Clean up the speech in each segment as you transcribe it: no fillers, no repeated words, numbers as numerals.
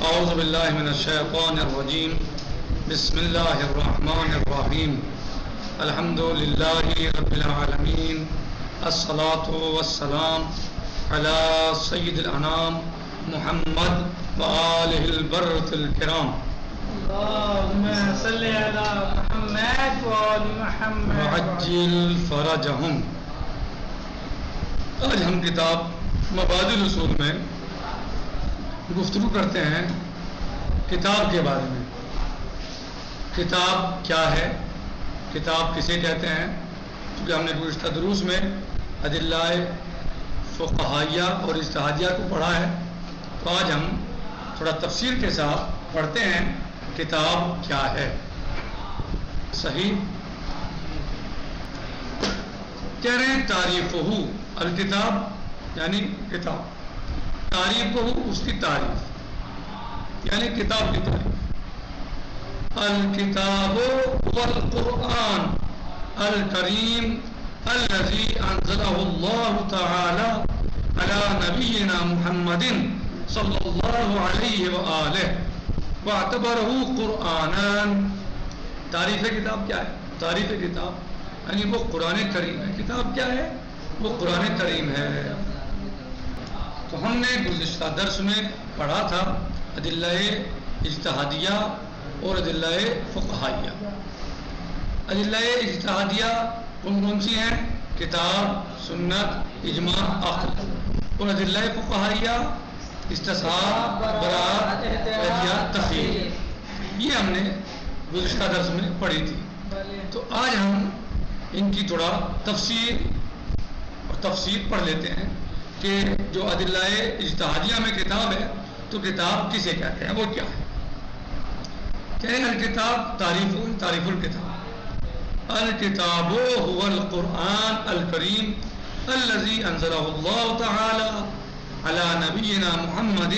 اعوذ باللہ من الشیطان الرجیم بسم اللہ الرحمن الرحیم الحمد للہ رب العالمین الصلاة والسلام علی سید الانام محمد وآلہ البررۃ الکرام اللہم صلی علی محمد وآل محمد وعجل فرجہم۔ آج ہم کتاب مبادئ الاصول میں گفتگو کرتے ہیں کتاب کے بارے میں۔ کتاب کیا ہے، کتاب کسے کہتے ہیں؟ کیونکہ ہم نے گزشتہ دروس میں ادلہ فقہائیہ اور اجتہادیہ کو پڑھا ہے، تو آج ہم تھوڑا تفسیر کے ساتھ پڑھتے ہیں کتاب کیا ہے۔ صحیح کہہ رہے ہیں تعریفہ، الکتاب یعنی کتاب، تعریف کو اس کی تعریف یعنی کتاب کی تعریف۔ الکتاب والقرآن الکریم الذی انزلہ اللہ تعالی علی نبینا محمد صلی اللہ علیہ وآلہ واعتبرہ قرآنا۔ تعریف کتاب کیا ہے؟ تعریف کتاب یعنی وہ قرآن کریم ہے۔ کتاب کیا ہے؟ وہ قرآن کریم ہے۔ تو ہم نے گزشتہ درس میں پڑھا تھا ادلہ اجتہادیہ اور ادلہ فقہائیہ۔ ادلہ اجتہادیہ کون سی ہیں؟ کتاب، سنت، اجماع، عقل۔ اور ادلہ فقہائیہ استصحاب، برات، احتیاط، تخییر۔ یہ ہم نے گزشتہ درس میں پڑھی تھی۔ تو آج ہم ان کی تھوڑا تفسیر پڑھ لیتے ہیں کہ جو ادلہ اجتہادیہ میں کتاب ہے تو کتاب کسے کہتے ہیں، وہ کیا ہے؟ کہتے ہیں الکتاب تعریف الکتاب، الکتاب هو القرآن الکریم الذی انزلہ اللہ تعالی علی نبینا محمد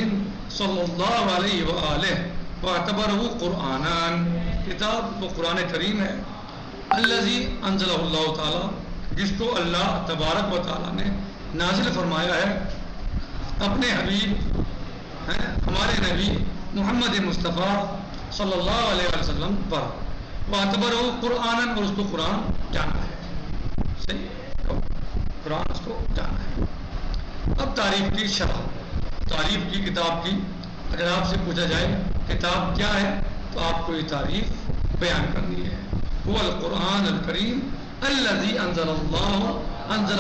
صلی اللہ علیہ وآلہ واعتبرہ قرآنا۔ کتاب وہ قرآن کریم ہے، الذی انزلہ اللہ تعالی جس کو اللہ تبارک و تعالیٰ نے نازل فرمایا ہے اپنے حبیب ہمارے نبی محمد مصطفیٰ صلی اللہ علیہ وسلم پر۔ واعتبرہ قرآن، اور اس کو قرآن جانا ہے۔ صحیح، قرآن اس کو جانا ہے۔ اب تعریف کی شرح، تعریف کی کتاب کی اگر آپ سے پوچھا جائے کتاب کیا ہے تو آپ کو یہ تعریف بیان کرنی ہے۔ وہ القرآن الکریم الذی انزلہ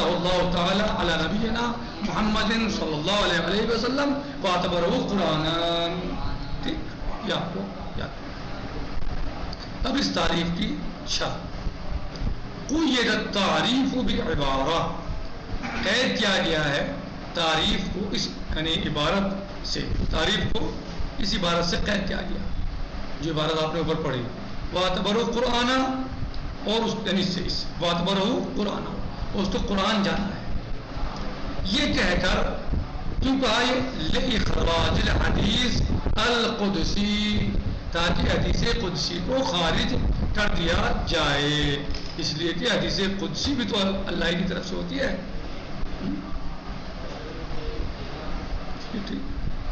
اللہ تعالی علی نبینا محمد صلی اللہ علیہ وسلم واعتبرہ قرآنا۔ ٹھیک، یہ آپ کو یاد۔ اب اس تعریف کی شرح، قید التعریف بعبارہ، قید کیا گیا ہے تعریف کو اس یعنی عبارت سے، تعریف کو اس عبارت سے قید کیا گیا جو عبارت آپ نے اوپر پڑھی، واعتبرہ قرآنا، اور اس یعنی سے اس واعتبرہ قرآن، اس کو قرآن جانا ہے۔ یہ کہہ کر کیوں کہا یہ؟ لإخراج الحدیث القدسی، تاکہ حدیث قدسی کو خارج کر دیا جائے، اس لیے کہ حدیث قدسی بھی تو اللہ کی طرف سے ہوتی ہے۔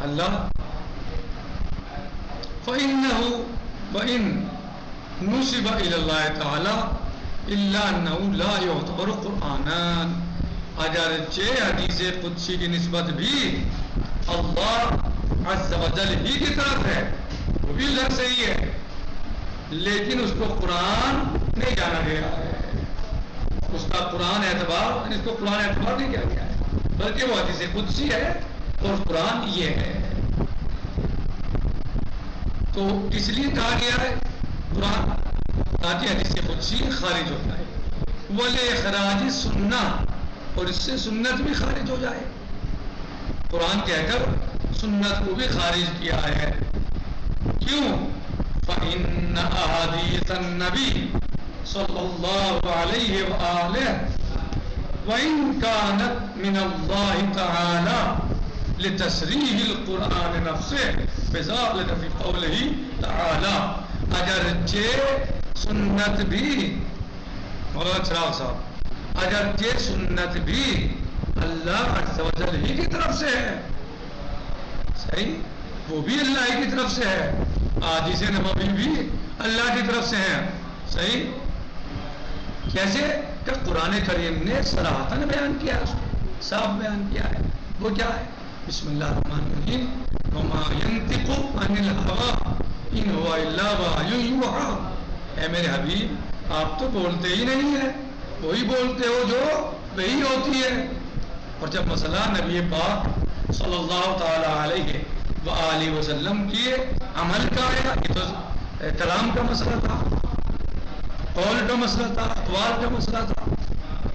اللہ فإنه وإن نسب إلى الله تعالی الا انه لا يعتبر قرآنا، اگرچہ حدیث قدسی کی نسبت بھی اللہ عز و جل ہی کی طرف ہے، وہ بھی لگ صحیح ہے، لیکن اس کو قرآن نہیں جانا گیا ہے، اس کا قرآن اعتبار، اس کو قرآن اعتبار نہیں کیا گیا ہے، بلکہ وہ حدیث قدسی ہے اور قرآن یہ ہے۔ تو اس لیے کہا گیا ہے قرآن تاکہ حدیث قدسی خارج ہو جائے، وَلِإِخْرَاجِ السُّنَّةِ، اور اس سے سنت بھی خارج ہو جائے، قرآن کہہ کر سنت کو بھی خارج کیا ہے۔ کیوں؟ فَإِنَّ أَحَادِيثَ النَّبِيِّ صلی اللہ علیہ وآلہ وَإِن كَانَتْ مِنَ اللَّهِ تَعَالَى لِتَصْرِيحِ الْقُرْآنِ نَفْسِهِ بِذَلِكَ فِي قَوْلِهِ تَعَالَى، اگرچہ سنت بھی، مولانا چراغ صاحب، اگرچہ سنت بھی اللہ عز و جل ہی کی طرف سے ہے، صحیح، وہ بھی اللہ کی طرف سے ہے، احادیث نبوی بھی اللہ کی طرف سے ہیں. صحیح؟ کیسے کہ قرآن کریم نے صراحتاً بیان کیا ہے، اس کو صاف بیان کیا ہے. وہ کیا ہے؟ بسم اللہ الرحمن الرحیم وما ينطق عن الهوى ان هو الا وحی یوحی. اے میرے حبیب آپ تو بولتے ہی نہیں ہیں، وہی بولتے ہو جو وہی ہوتی ہے. اور جب مسئلہ نبی پاک صلی اللہ تعالی علیہ وآلہ وسلم کی عمل کا آیا، یہ تو کلام کا مسئلہ تھا، قول کا مسئلہ تھا، اقوال کا مسئلہ تھا.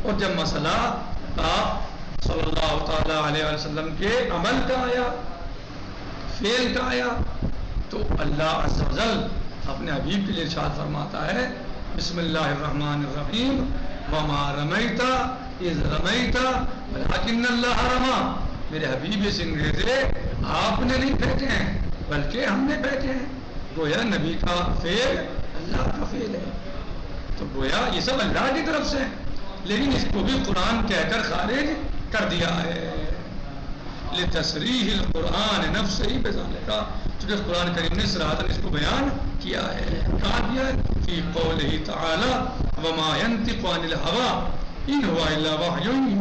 اور جب مسئلہ آپ صلی اللہ تعالی علیہ وسلم کے عمل کا آیا، فعل کا آیا، تو اللہ عز و جل اپنے حبیب کے لیے ارشاد فرماتا ہے بسم اللہ الرحمن الرحیم وما رمیت اذ رمیت ولکن اللہ رمی. میرے حبیب یہ سنگریزے آپ نے نہیں پھینکے ہیں بلکہ ہم نے پھینکے ہیں. گویا نبی کا فعل اللہ کا فعل ہے، تو گویا یہ سب اللہ کی طرف سے ہے، لیکن اس کو بھی قرآن کہہ کر خارج کر دیا ہے. لتصریح القرآن نفسہ بذالک، چونکہ قرآن کریم نے صراحتاً اس کو بیان کیا ہے. کہاں کیا ہے؟ فی قولہ تعالی وما ينطق عن الهوى ان هو الا وحی یوحی.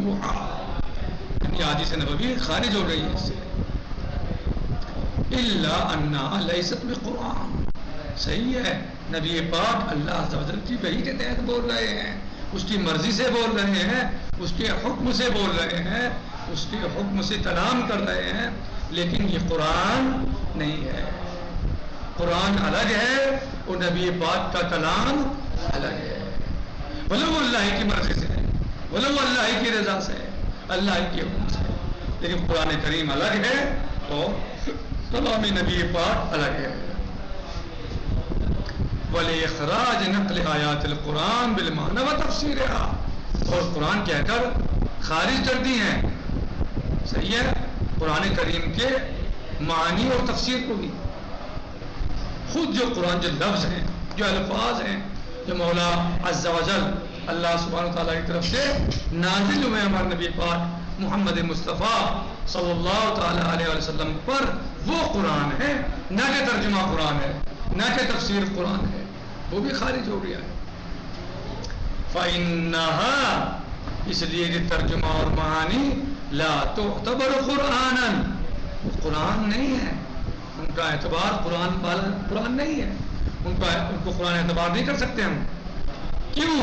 یعنی حدیث نبوی خارج ہو گئی ہے اس سے. الا انها لیست بقرآن. صحیح ہے، نبی پاک اللہ عز و جل کی وحی کے تحت بول رہے ہیں، اس کی مرضی سے بول رہے ہیں، اس کے حکم سے بول رہے ہیں، اس کے حکم سے کلام کر رہے ہیں، لیکن یہ قرآن نہیں ہے. قرآن الگ ہے اور نبی پاک کا کلام الگ ہے. ولو اللہ کی مرضی سے ہے، ولو اللہ کی رضا سے ہے، اللہ کے حکم سے، لیکن قرآن کریم الگ ہے اور کلام نبی پاک الگ ہے. وَلِإِخْرَاجِ نَقْلِ آیَاتِ الْقُرْآنِ بِالْمَعْنَى وَتَفْسِيرِهَا. اور قرآن کہہ کر خارج کر دی ہیں. صحیح ہے، قرآن کریم کے معنی اور تفسیر کو بھی. خود جو قرآن جو لفظ ہیں، جو الفاظ ہیں، جو مولا عز و جل اللہ سبحانہ تعالیٰ کی طرف سے نازل ہوئے ہمارے نبی پاک محمد مصطفیٰ صلی اللہ تعالیٰ علیہ وسلم پر، وہ قرآن ہے، نہ کہ ترجمہ قرآن ہے، نہ کہ تفسیر قرآن ہے، وہ بھی خارج ہو گیا ہے. فَإِنَّهَا، اس لیے کہ ترجمہ اور معانی لا تعتبر قرآناً، وہ قرآن نہیں ہے، ان کا اعتبار قرآن نہیں ہے، ان کو قرآن اعتبار نہیں کر سکتے ہم. کیوں؟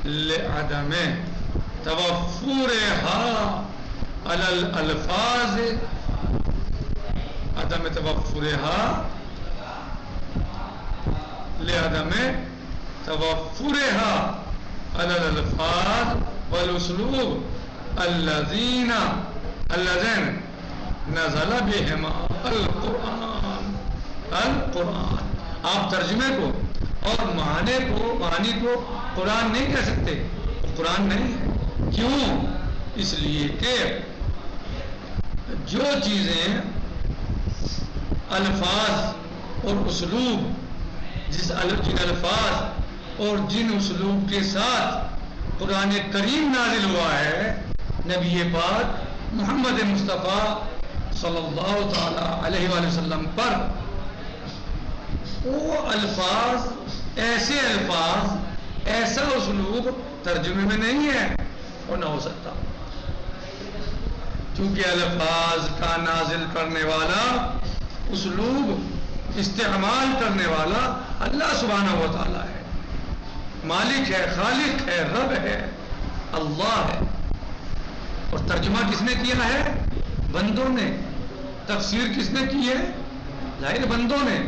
لعدم توفرها على الالفاظ، عدم توفرها، لعدم توفرها على الالفاظ والاسلوب الذين نزل بهما القرآن. آپ ترجمے کو اور معنی کو قرآن نہیں کہہ سکتے، قرآن نہیں ہے. کیوں؟ اس لیے کہ جو چیزیں الفاظ اور اسلوب، جن الفاظ اور جن اسلوب کے ساتھ قرآن کریم نازل ہوا ہے نبی پاک محمد مصطفیٰ صلی اللہ تعالی علیہ وآلہ وسلم پر، وہ الفاظ، ایسے الفاظ، ایسا اسلوب ترجمے میں نہیں ہے اور نہ ہو سکتا، کیونکہ الفاظ کا نازل کرنے والا، اسلوب استعمال کرنے والا اللہ سبحانہ و تعالیٰ ہے، مالک ہے، خالق ہے، رب ہے، اللہ ہے. اور ترجمہ کس نے کیا ہے؟ بندوں نے. تفسیر کس نے کی ہے؟ ظاہر بندوں نے.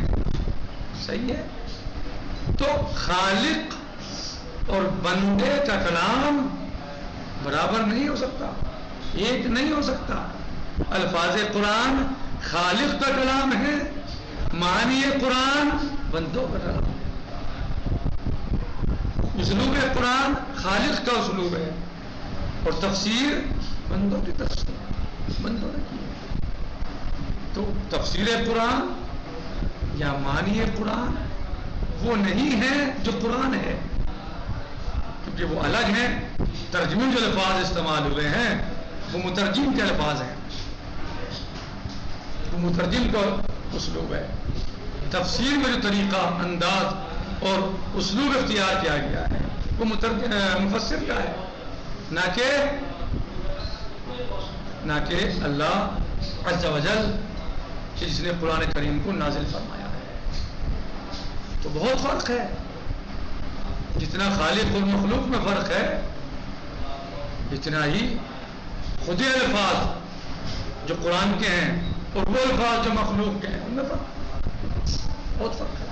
صحیح ہے. تو خالق اور بندے کا کلام برابر نہیں ہو سکتا، ایک نہیں ہو سکتا. الفاظ قرآن خالق کا کلام ہے، معنی قرآن بندوں کا کلام ہے. اسلوب قرآن خالق کا اسلوب ہے اور تفسیر بندوں کی تفسیر، بندوں نے کی ہے. تو تفسیر قرآن یا معنی قرآن وہ نہیں ہے جو قرآن ہے، کیونکہ وہ الگ ہیں. ترجمے جو الفاظ استعمال ہوئے ہیں وہ مترجم کے الفاظ ہیں. وہ مترجم کا اسلوب ہے. تفسیر میں جو طریقہ، انداز اور اسلوب اختیار کیا گیا ہے وہ مفسر کا ہے، نہ کہ اللہ عز و جل جس نے قرآن کریم کو نازل فرمایا ہے. تو بہت فرق ہے. جتنا خالق اور مخلوق میں فرق ہے اتنا ہی خود الفاظ جو قرآن کے ہیں اور وہ الفاظ جو مخلوق کے ہیں ان میں فرق، بہت فرق ہے.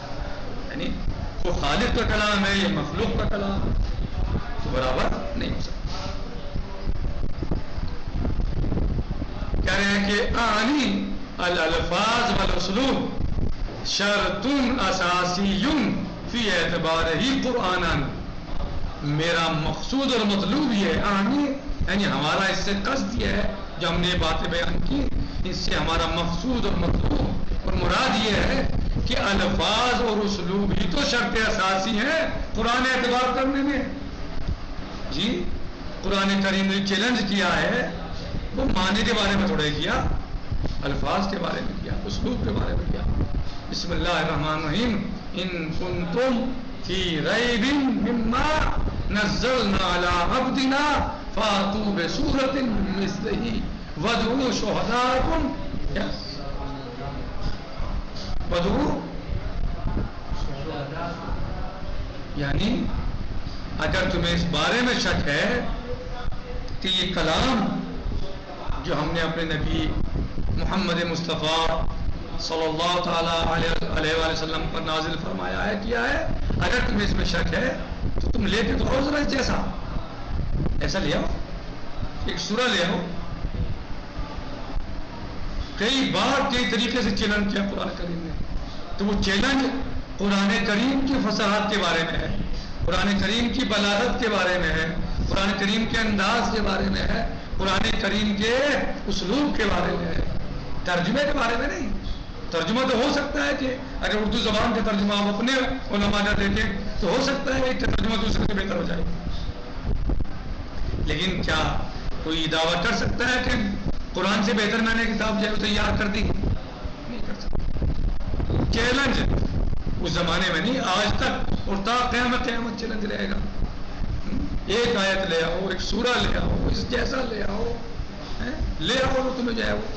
یعنی وہ خالق کا کلام ہے، یہ مخلوق کا کلام ہے، تو برابر نہیں ہو سکتا. کہہ رہے ہیں کہ آنی الالفاظ والاسلوب شرط اساسی فی اعتبار ہی قرآن. میرا مقصود اور مطلوب یہ ہے، آنی یعنی ہمارا اس سے قصد یہ ہے، جو ہم نے باتیں بیان کی اس سے ہمارا مقصود اور مطلوب اور مراد یہ ہے کہ الفاظ اور اسلوب ہی تو شرط اساسی ہیں قرآن اعتبار کرنے میں. جی قرآن کریم نے چیلنج کیا ہے، وہ معنی کے بارے میں تھوڑے کیا، الفاظ کے بارے میں کیا، اسلوب کے بارے میں کیا. بسم اللہ الرحمن الرحیم ان کنتم فی ریب مما نزلنا علی عبدنا فاتوا بسورۃ من مثلہ وادعوا شہداءکم یعنی اگر تمہیں اس بارے میں شک ہے کہ یہ کلام جو ہم نے اپنے نبی محمد مصطفیٰ صلی اللہ تعالیٰ علیہ وآلہ وسلم پر نازل فرمایا ہے، کیا ہے، اگر تمہیں اس میں شک ہے تو تم لے کے تو آؤ ذرا جیسا ایسا لے آؤ، ایک سورہ لے آؤ. کئی بار کئی طریقے سے چیلنج کیا قرآن کریم نے، تو وہ چیلنج قرآن کریم کی فصاحت کے بارے میں ہے، قرآن کریم کی بلاغت کے بارے میں ہے، قرآن کریم کے انداز کے بارے میں ہے، قرآن کریم کے اسلوب کے بارے میں ہے، ترجمے کے بارے میں نہیں. ترجمہ تو ہو سکتا ہے کہ اگر اردو زبان کا ترجمہ آپ اپنے علماء کا دیکھیں تو ہو سکتا ہے کہ ترجمہ دوسرے سے بہتر ہو جائے، لیکن کیا کوئی دعویٰ کر سکتا ہے کہ قرآن سے بہتر میں نے کتاب جو ہے تیار کر دی؟ نہیں کر سکتا. چیلنج اس زمانے میں نہیں، آج تک اور تا قیامت چیلنج رہے گا. ایک آیت لے آؤ، ایک سورہ لے آؤ، اس جیسا لے آؤ تو تمہیں جو ہے وہ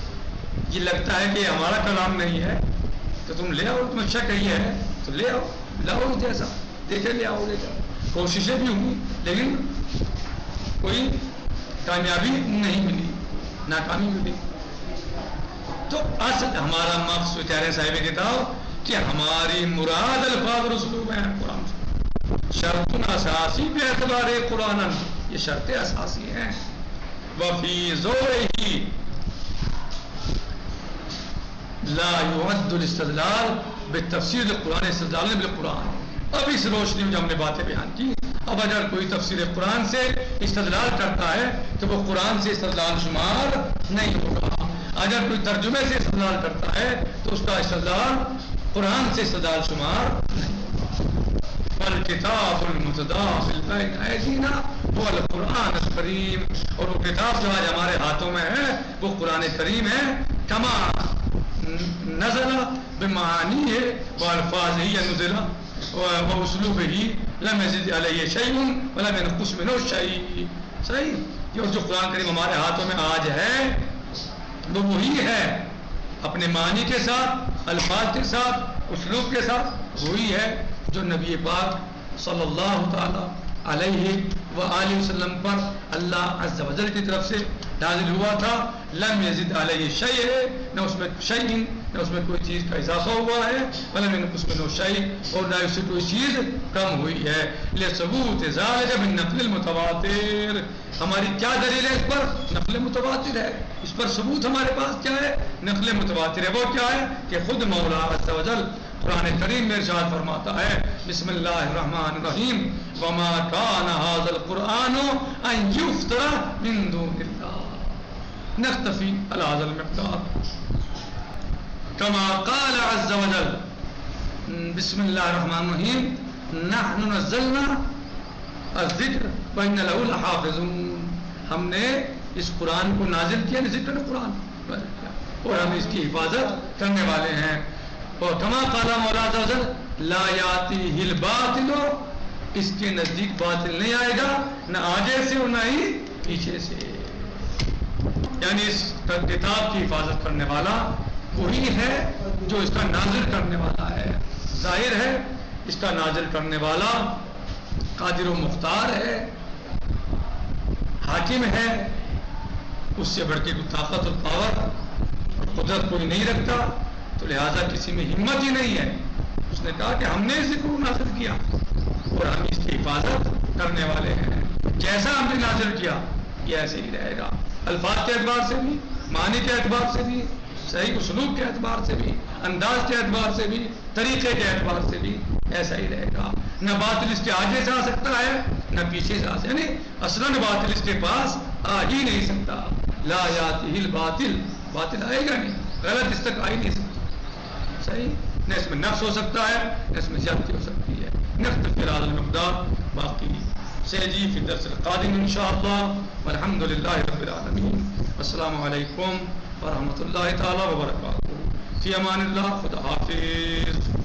یہ لگتا ہے کہ ہمارا کلام نہیں ہے تو تم لے آؤ، تمہیں شک ہے تو لے آؤ، لاؤ جیسا دیکھے لے آؤ. لے جاؤ. کوششیں بھی ہوئی لیکن کوئی کامیابی نہیں ملی، ناکامی ملی. تو اصل ہمارا مقصد کہہ رہے صاحب کتاب کہ ہماری مراد الفاظ اور اسلوب ہیں قرآن سے. شرط اساسی پہ اعتبار قرآن، یہ شرط اساسی ہیں. وفی ذوقہ لا يعد الاستدلال بالتفسیر القرآن استدلال بالقرآن. اب اس روشنی میں جو ہم نے باتیں بیان کی، اب اگر کوئی تفسیر قرآن سے استدلال کرتا ہے تو وہ قرآن سے استدلال شمار نہیں ہوگا. اگر کوئی ترجمے سے استدلال کرتا ہے تو اس کا استدلال قرآن سے استدلال شمار نہیں ہوگا. والکتاب المتداخل بین ایدینا هو القرآن الکریم. اور وہ کتاب جو آج ہمارے ہاتھوں میں ہے وہ قرآن کریم ہے. کما نزل بمعانی ہے والفاظ ہی نزل واسلوب ہی لم یزد علیہ شیء ولم ينقص منه شیء. صحیح. یہ جو قرآن کریم ہمارے ہاتھوں میں آج ہے وہ وہی ہے، اپنے معنی کے ساتھ، الفاظ کے ساتھ، اسلوب کے ساتھ وہی ہے جو نبی پاک صلی اللہ تعالی علیہ وآلہ وسلم پر اللہ عز و جل کی طرف سے نازل ہوا تھا. لم یزد علیہ شیء، نہ اس میں شیء، نہ اس میں کوئی چیز کا اضافہ ہوا ہے، ولم ينقص منه شیء، اور نہ اس سے کوئی چیز کم ہوئی ہے. لثبوت ذلک بالنقل المتواتر. ہماری کیا دلیل ہے اس پر؟ نقل متواتر ہے. اس پر ثبوت ہمارے پاس کیا ہے؟ نقل متواتر ہے. وہ کیا ہے کہ خود مولا عز و جل قرآن کریم میں ارشاد فرماتا ہے بسم اللہ الرحمن الرحیم وما کان ھذا القرآن ان یفترى من دون اللہ نکتفی علی ھذا المقدار کما قال عز و جل بسم اللہ الرحمن الرحیم نحن نزلنا الذکر وإنا له لحافظون. ہم نے اس قرآن کو نازل کیا، ذکر قرآن اور ہم اس کی حفاظت کرنے والے ہیں. اور کما قال مولا عز و جل لا یاتیہ الباطل، اس کے نزدیک باطل نہیں آئے گا، نہ آگے سے اور نہ ہی پیچھے سے. یعنی اس کتاب کی حفاظت کرنے والا وہی ہے جو اس کا نازل کرنے والا ہے. ظاہر ہے اس کا نازل کرنے والا قادر و مختار ہے، حاکم ہے، اس سے بڑھ کے کوئی طاقت اور پاور اور قدرت کوئی نہیں رکھتا، تو لہذا کسی میں ہمت ہی نہیں ہے. اس نے کہا کہ ہم نے اسے کو نازل کیا اور ہم اس کی حفاظت کرنے والے ہیں. جیسا ہم نے نازل کیا یہ ایسے ہی رہے گا، الفاظ کے اعتبار سے بھی، معنی کے اعتبار سے بھی، صحیح اسلوب کے اعتبار سے بھی، انداز کے اعتبار سے بھی، طریقے کے اعتبار سے بھی ایسا ہی رہے گا. نہ باطل اس کے آگے سے آ سکتا ہے نہ پیچھے سے آ سکتا ہے، یعنی اصلاً باطل اس کے پاس آ ہی نہیں سکتا. لا یاتیہ الباطل، باطل آئے گا نہیں، غلط اس تک آ ہی نہیں سکتا. صحیح، نہ اس میں نقص ہو سکتا ہے نہ اس میں زیادتی ہو سکتی ہے. نقص فی الحال المقدار باقی سیجی فی الدرس القادم انشاءاللہ والحمد للہ رب العالمین. السلام علیکم ورحمۃ اللہ تعالی وبرکاتہ. فی امان اللہ، خدا حافظ.